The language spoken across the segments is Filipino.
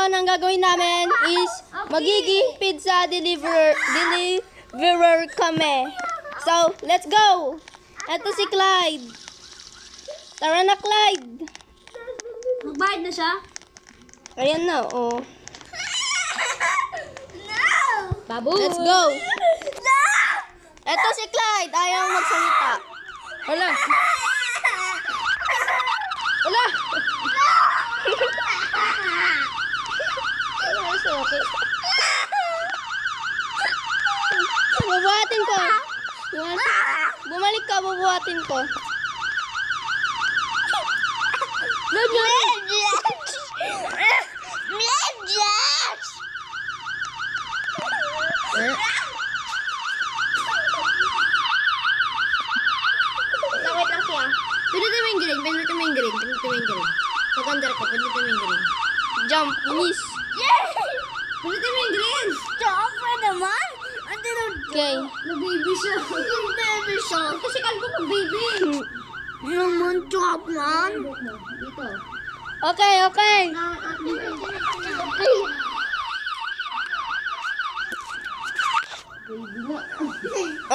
ngayon, ang gagawin namin is magiging pizza deliverer kami. So, let's go! Ito si Clyde. Tara na, Clyde. Magbayad na siya? Ayan na, oh. Baboy! Let's go! Ito si Clyde. Ayaw magsalita. Wala. Wala. Bubuhatin ko. Bumalik ka, bubuhatin ko. Wait lang siya. Pinutin mo yung green. Pag-under ko, pinutin mo yung green. Jump, miss. Pinutin mo yung green! Stop pa naman! Okay. Na-baby siya. Baby siya. Kasi kalbo ko, baby. Naman, chop man. Dito. Okay, okay.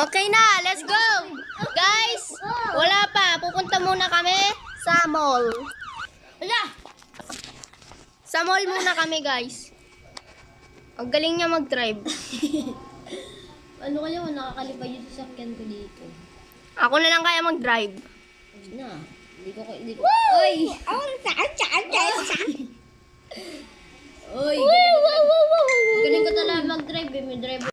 Okay na, let's go. Guys, wala pa. Pupunta muna kami sa mall. Wala! Sa mall muna kami, guys. Ang galing niya mag-drive. Ano kaya kung nakakalipay yung sasakyan ko dito? Ako na lang kaya mag-drive. Na. Hindi ko. Oy! Oy! Galing ko talaga mag-drive eh. May drive.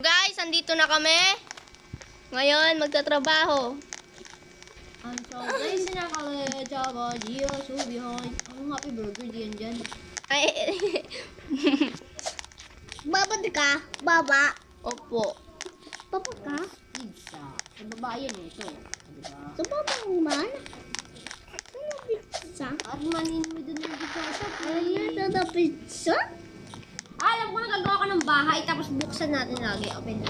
Guys, andito na kami. Ngayon, magtatrabaho. Ang sorry, sinakala, Gia, so behind. Ang happy burger diyan dyan. Ay, Baba ka? Baba? opo. Baba ka? Pizza. Sa baba yan eh. Ito. Diba? Sa baba man? Ano pizza? At manin mo dun yung pizza shop. Ano na pizza? Alam ko na gagawa ka ng bahay tapos buksan natin lagi. Open na.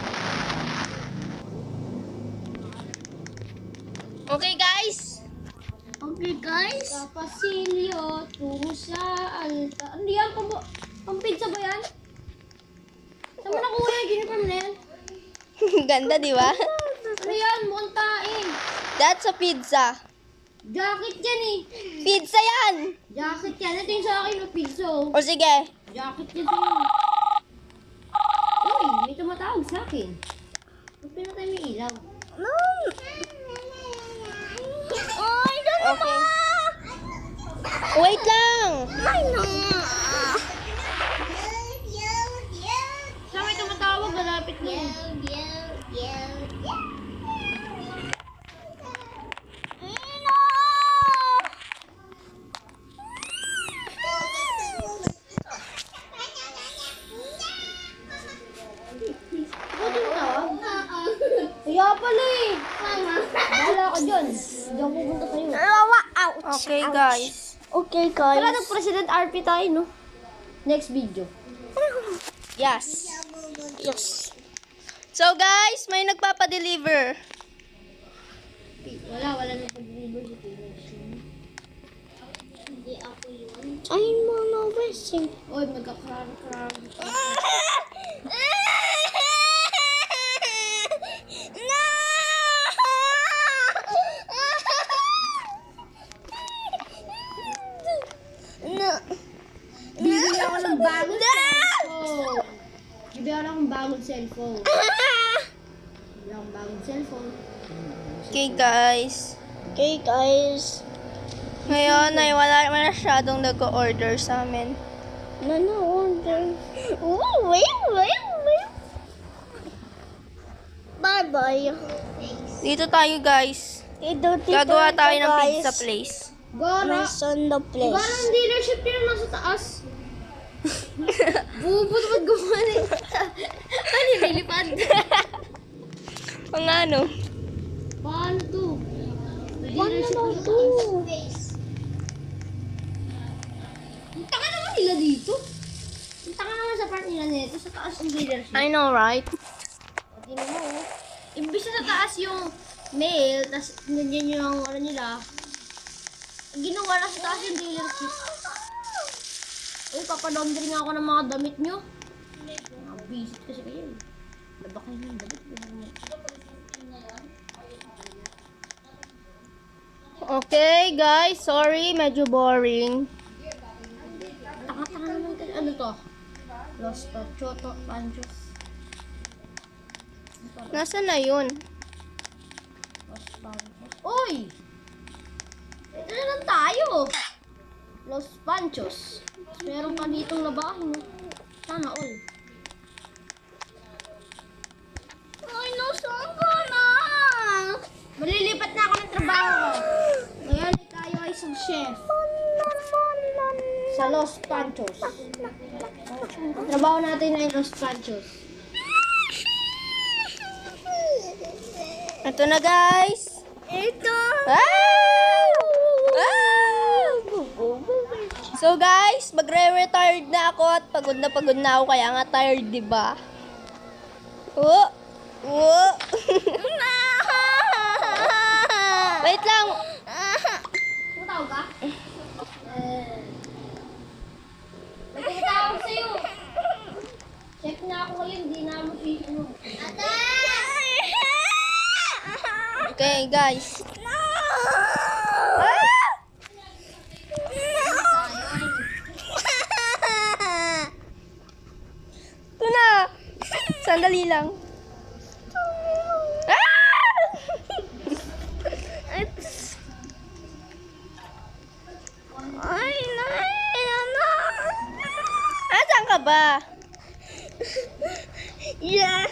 Okay, guys. Okay guys. Sa Pasilio, tungo sa Alta. Ano yan? Pang pizza ba yan? Saan mo nakuha yung uniform na yan? Ganda, di ba? Ano yan? Mukhang taing. That's a pizza. Jacket yan eh. Pizza yan. Jacket yan. Ito yung sa akin na pizza oh. O sige. Jacket yan sa'yo. Uy, may tumatawag sa akin. Ba't pinatay mo yung ilaw? No. Oy, Okay. Wait lang. Ay, no. Saan may tumatawag? Malapit na. Kaya pala eh. Bahala ka dyan. Diyan pupunta tayo. Okay, guys. Okay, guys. Tara, nag-President RP tayo, no? Next video. Yes. Yes. So, guys, may nagpapadeliver. Wala na pag-deliver si Tination. Hindi ako yun. Ay, mga blessing. Oy, magkakaroon. Bibili ako ng bagong cellphone. Bibili ako ng bagong cellphone. Bibili ako ng bagong cellphone. Okay, guys. Okay, guys. Ngayon ay wala masyadong nag-order sa amin. Order. Wait. Bye-bye. Dito tayo, guys. Gagawa tayo ng pizza place. Gara. on the place. Gara ang dealership yun nasa taas. Bubot ba't gumani? Ano yung nilipad? Ang ano? Paano to? Paano to? Ang taka naman nila dito. Ang taka naman naman sa part nila nito, sa taas yung dealership. I know, right? O, tingnan mo, oh. Imbis na sa taas yung mail, tas nandiyan yung ano nila, ginawa na sa taas yung dealership. Uy, papalaundry nga ako ng mga damit nyo. Visit kasi kayo. Laba kayo ng damit. Okay, guys. Sorry, medyo boring. Taka-taka naman kayo. Ano to? Los Panchos. Nasaan na yun? Los Panchos. Uy! Ito na lang tayo. Los Panchos. Meron pa ditong labahin. Sana all. Ay, nasaan ka na? Malilipat na ako ng trabaho ko. Ngayon tayo ay isang chef. Sa Los Panchos. Trabaho natin ay Los Panchos. Ito na, guys. Ito! Wow! Wow! So, guys, magre-retired na ako at pagod na ako. Kaya nga tired, di ba? Oh! Oh! Wait lang. Tumataw ka? Tumataw sa'yo. Check na ako ngayon, di na mo sino. Ate! Okay, guys. Ito na. Sandali lang. Ay, ano? Asan ka ba? Yes!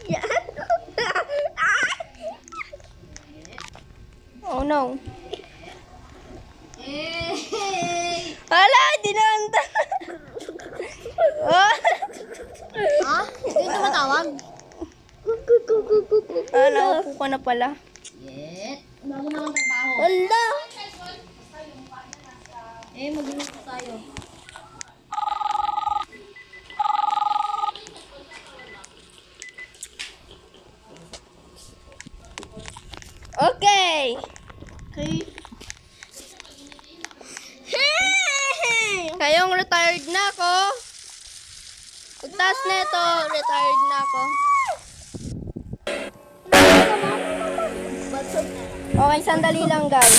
Yes! Oh no. Hey! Hala, hindi na handa. Oh. Ha? Hindi tumatawag? Naupo ka na pala. Yes! Bago na ang trabaho. Hala. Mag-inupo tayo. Okay. Okay. Kayong retired na ako. Pagtas na ito, retired na ako. Okay, sandali lang, guys.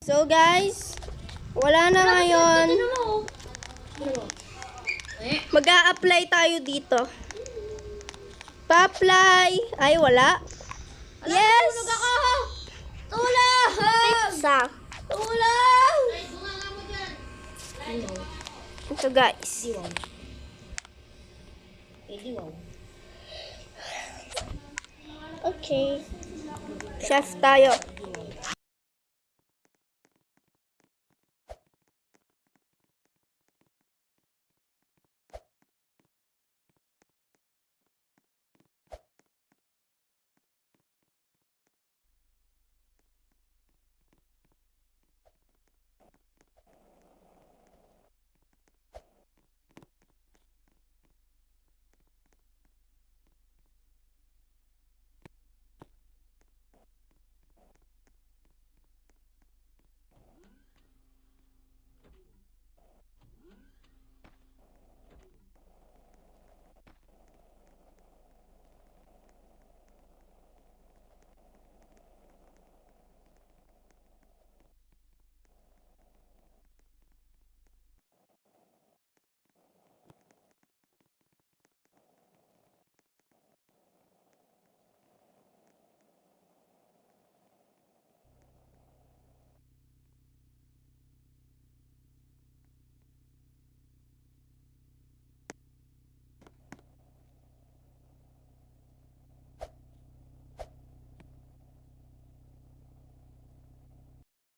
So, guys, wala na ngayon. Mag-a-apply tayo dito. Pa-apply. Ay, wala. Yes! Tulong! Pizza. Tulong! Ito, guys. Okay. Chef tayo.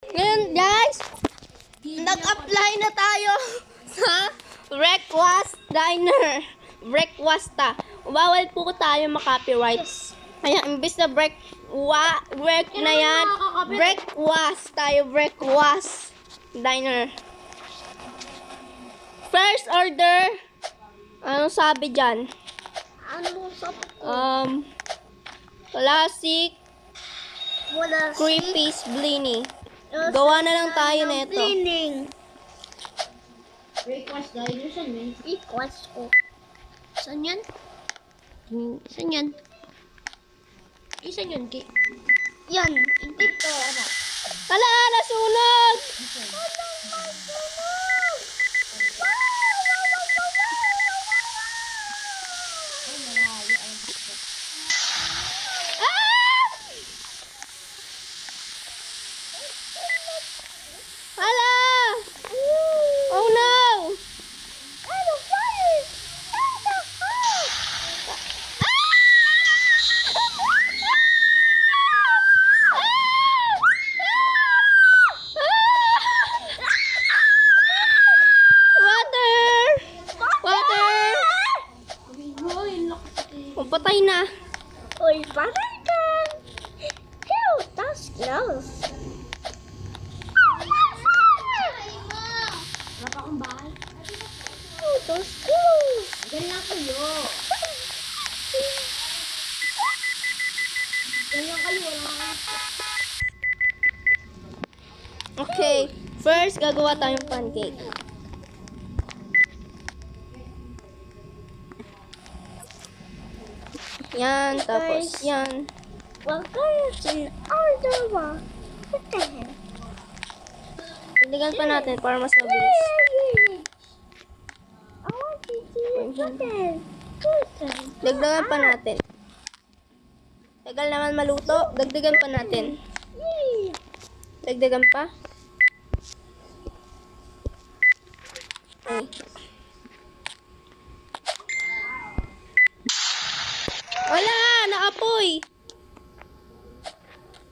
Ngayon, guys, nag-apply na tayo sa Breakfast Diner. Breakfasta. Bawal po tayo makopyright. Kaya, imbis na break na yan, breakfast tayo, breakfast diner. First order, anong sabi dyan? Ano sa Classic wala creepy blini. Gawa na lang tayo na ito. cleaning. Breakfast diner siya, man. Request ko. Saan yan? Saan yan? Isa yun, Ki. Yan, dito. Ano? Hala, nasunog! Ah! Hala! Oh no! Water! Water! Patay na. Uy, bakit ka? Ew, that's close. Wala pa akong bahay. Oh, that's close. Ganyan kayo. Ganyan kayo, wala nga. Okay. First, gagawa tayong pancake. Yan, tapos yan. Welcome to order one. What the hell? Diligan pa natin para mas mabilis. I want to see the person. Dagdagan pa natin. Tagal naman maluto. Dagdagan pa natin. Dagdagan pa. Okay. Wala! Naapoy!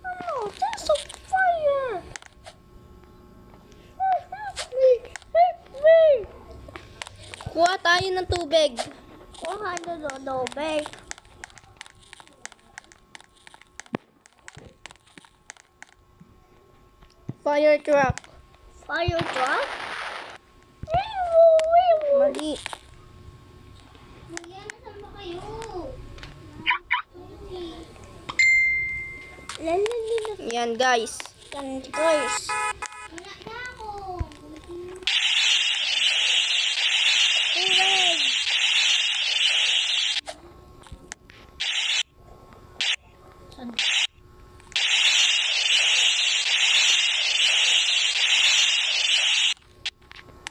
Oh, there's a fire. Help me! Help me! Kuha tayo ng tubig. Kuha na no bag. Fire truck. Fire truck? Mali. Yan guys. Yan guys. Tubig.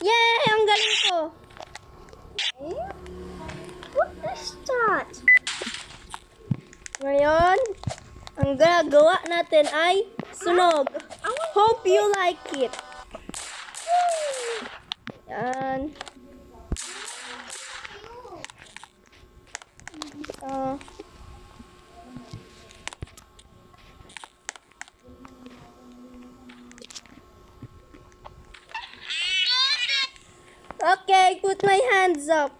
Yay! Ang galing ko. What is that? Ngayon, ang gagawa natin ay sunog. Hope you like it. Yan. Okay, put my hands up.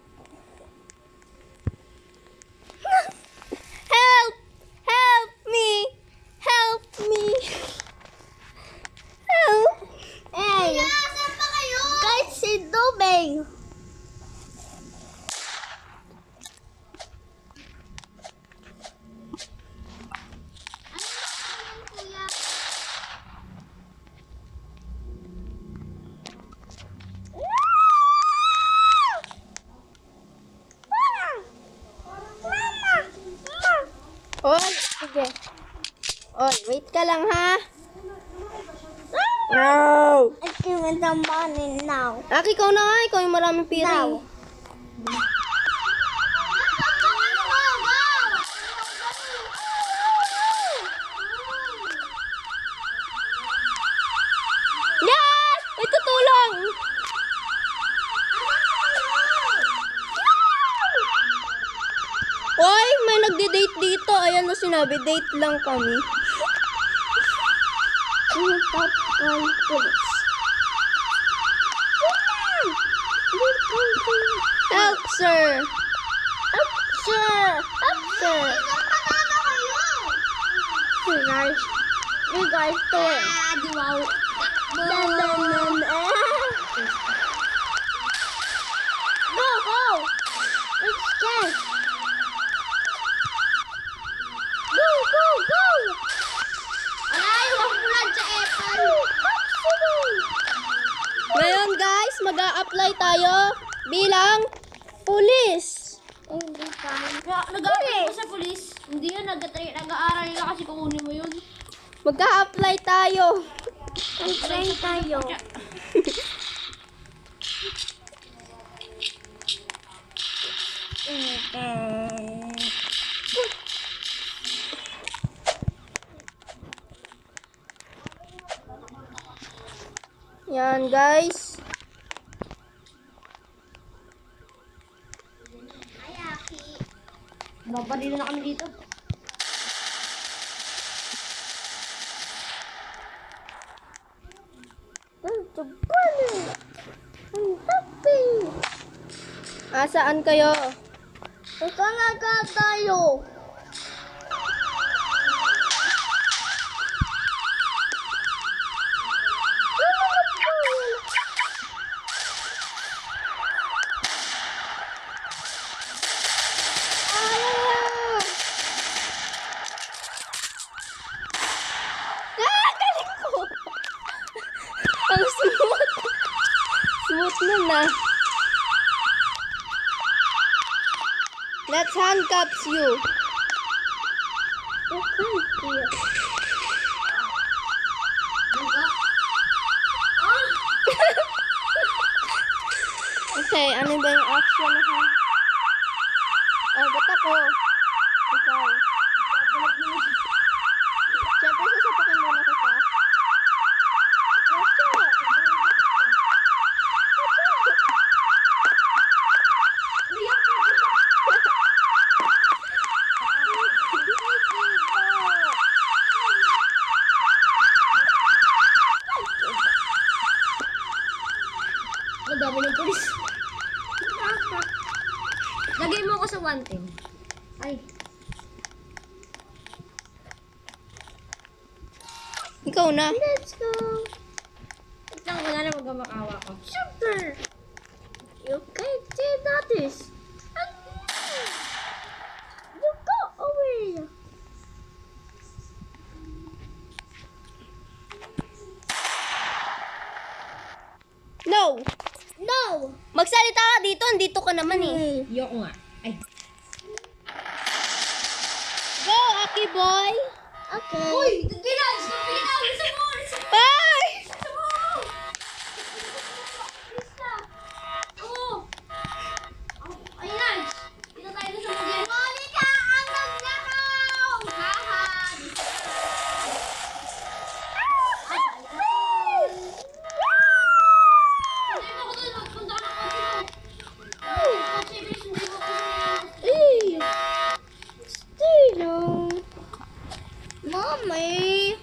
Help! Help me! Help me! Help! Hey! Saan pa kayo? Guys, si Dubeng. Oy, sige. Oy, wait ka lang ha. No! I give me the money now. Aki, ikaw na nga. Ikaw yung maraming pira. Now. Yes! May tutulong! Oy, may nagde-date dito. Ayan na sinabi, date lang kami. Stop. Help, sir! Help, sir! Help, sir! Hey guys, you guys do it. Di wow. Go, go! It's Jess. Go, go, go! Alay, wag mo lang sa apple. Ngayon guys, mag-a-apply tayo bilang pulis. Nag-aaral ko sa polis. Hindi yun, nag-aaral ka kasi kukunin mo yun. Mag-a-apply tayo. Try tayo. Yan guys. Babali na kami dito. Asaan kayo? Ito na ka tayo. Galing ko! Ang smooth! Smooth nun ah. Let's handcuffs you. Okay, ano ba yung action na ha? Oh, ba't ako? Ikaw. Siyempre, sasapakin muna kita. Ang dami ng polis. Lagay mo ako sa 110. Ay. Ikaw na. Let's go. Wait lang, wala na magmamakawa ko. Super. You can't do this. You go away. No! No. Magsalita ka dito, andito ka naman eh. Yoko nga. Ay. Go, Aki boy! Okay. Uy! Gilas! Kapilitan! Isa mo! Isa mo! Ay! Isa mo! Isa! Oo! Ay, Lance! Dito tayo sa mga. Monica! Ang nagnakaw! Haha! Hindi mo ko doon. Magpunta ka ng kotse mo. Kotse, bilis, hindi mo ko Hey. Stay long. Mommy.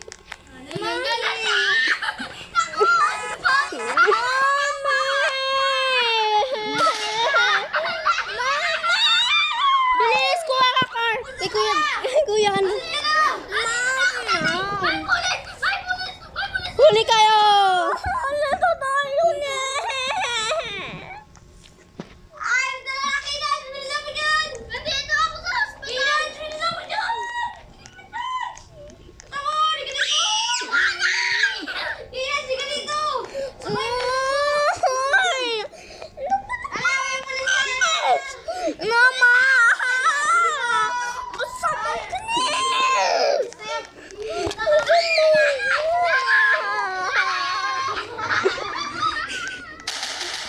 Bilis! Kuha ka, car! Eh, kuya, kuya, ano? Huli kayo! Mama! Sama ka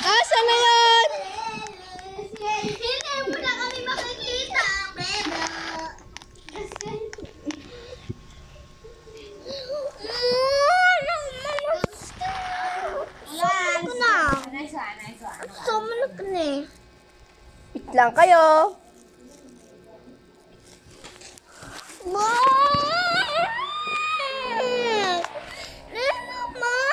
Asa na yan? Hindi mo na kami makikita, bebe. Sama na ka na eh. Wait lang kayo. Mom! Mom!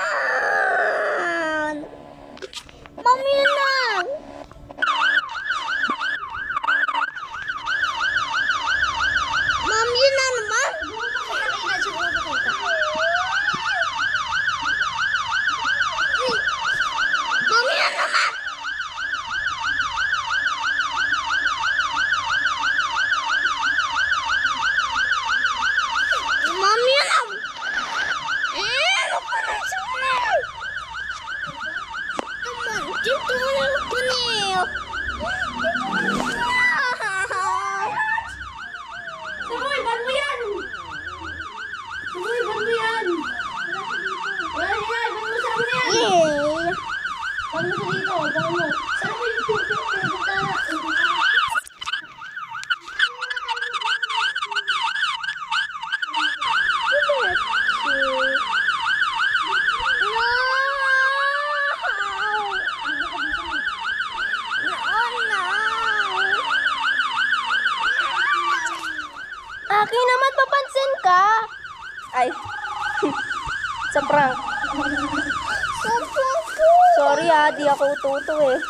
Ay. Sa prank. Sorry di ako ututo eh.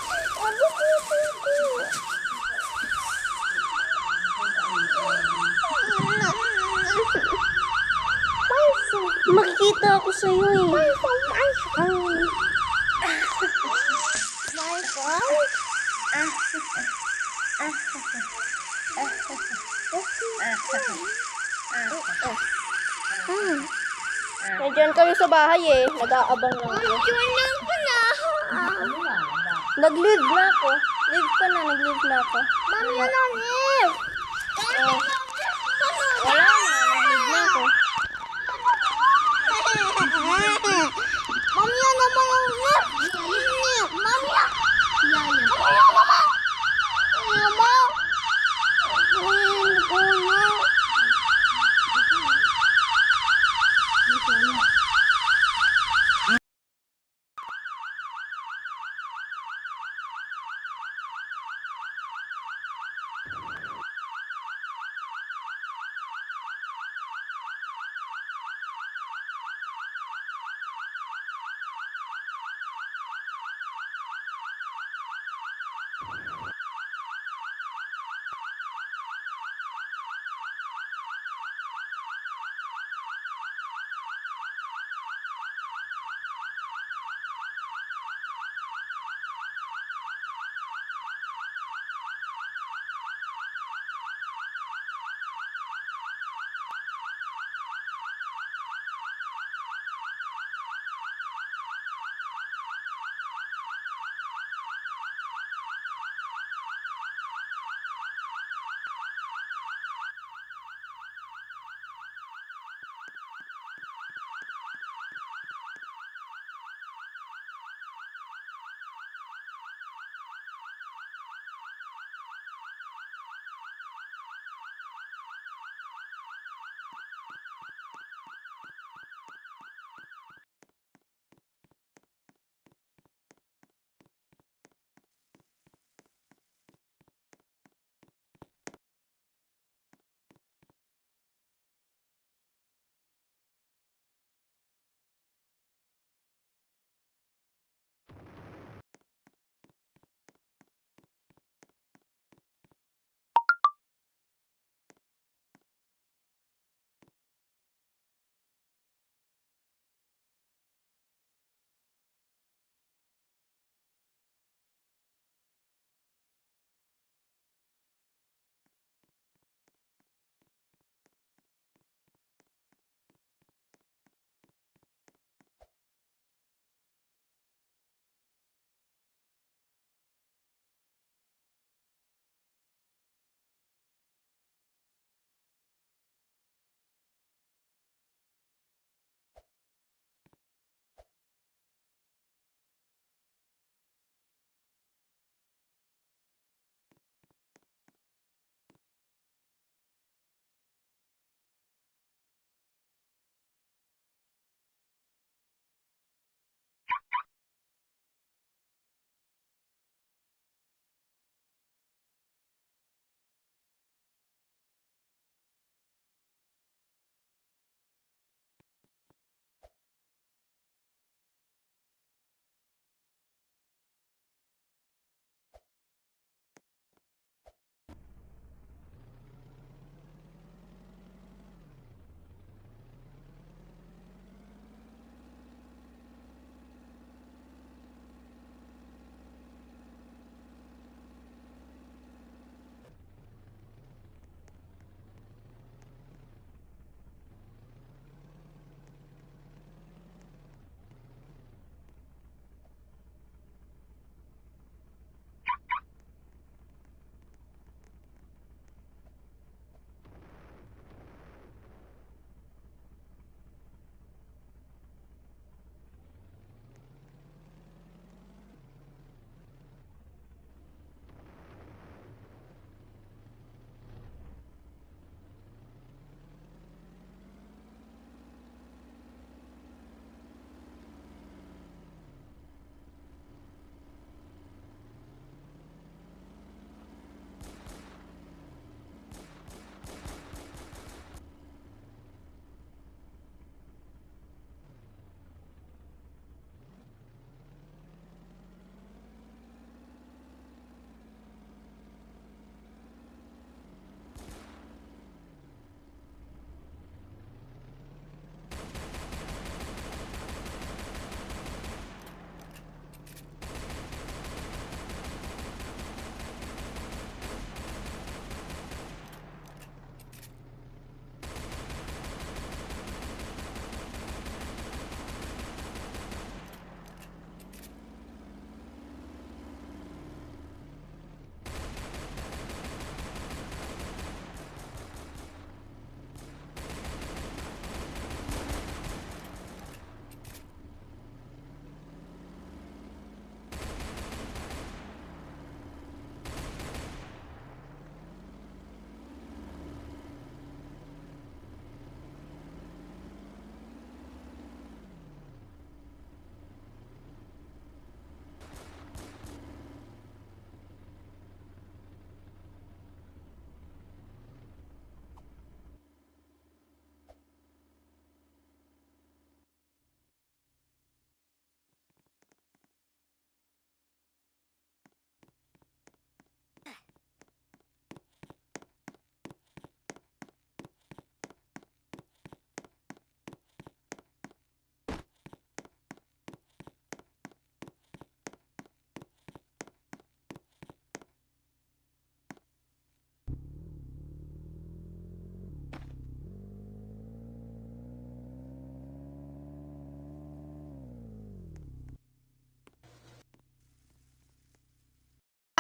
Makikita ako sa'yo eh. Nandiyan kami sa bahay eh. Nag-aabang lang ako. Nag-leave na ako. Leave ka na, nag-leave na ako. Mami, yan ang live. Oh. Wala na, nag-leave na ako. Mami, yan naman ang live. Mami, yan. Yaya.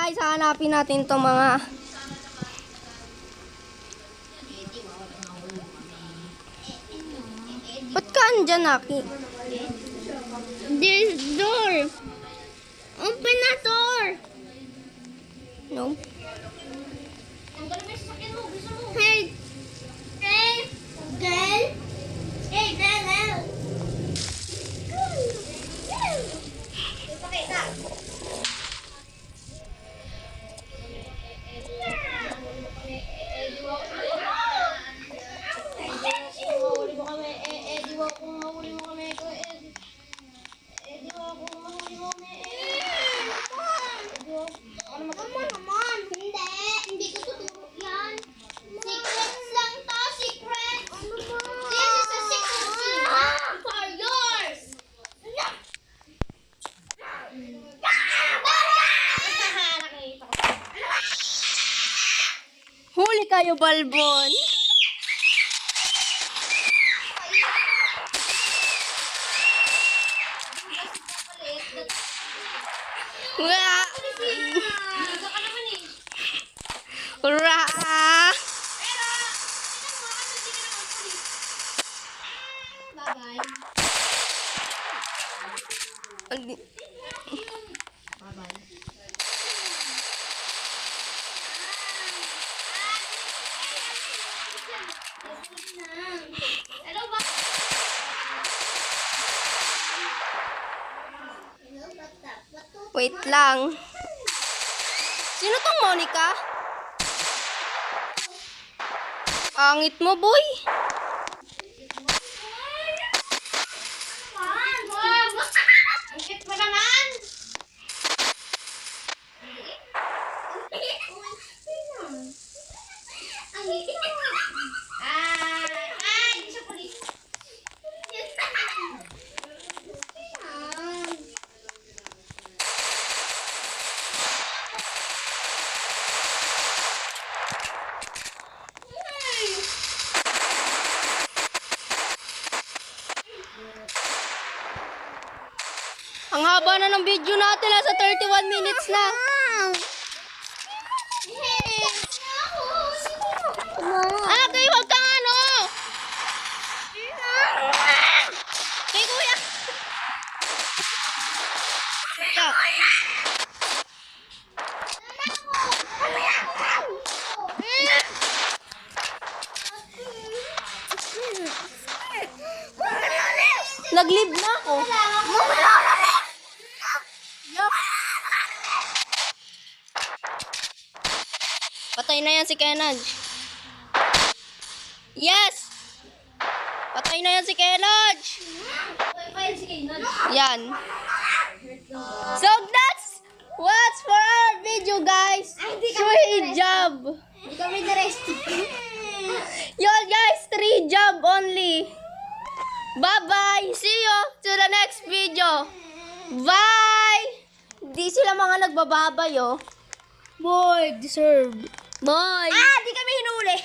guys, hanapin natin to mga... Ba't ka andyan, Aki? This door. Open na door. No? Ang galing may sasakyan mo, gusto mo. Hey. Hey. Girl. Hey, girl. Pakita. Mahuli mo kami, di ba kung mahuli mo kami, di ba kung mahuli mo kami, Ano naman? Hindi ko tuturo yan. Secrets lang to, secret. This is a secret for yours. nakita ko. Huli kayo, Balbon! Wala! Isa ka naman eh. Hurra! Pero, tingnan mo, kasi hindi ka naman pulis. Bye-bye. Bye-bye. Hello, ba? Wait lang. Sino tong Monica? Angit mo, boy. Ang cute mo naman! Hindi siya pulis. Ang haba na ng video natin. Nasa 31 minutes na. Kay, huwag kang ano. Kay, kuya. Stop. Nag-leave na ako. Patay na yan si Kenaj. Yes! Patay na yan si Kenaj. Yan. So that's what's for our video, guys. Three job. Hindi kami na-rest. Yun, guys, 3 job only. Bye-bye. See you to the next video. Bye! Di sila mga nagbababay, oh. Boy, deserve. Bye! Di kami hinuli.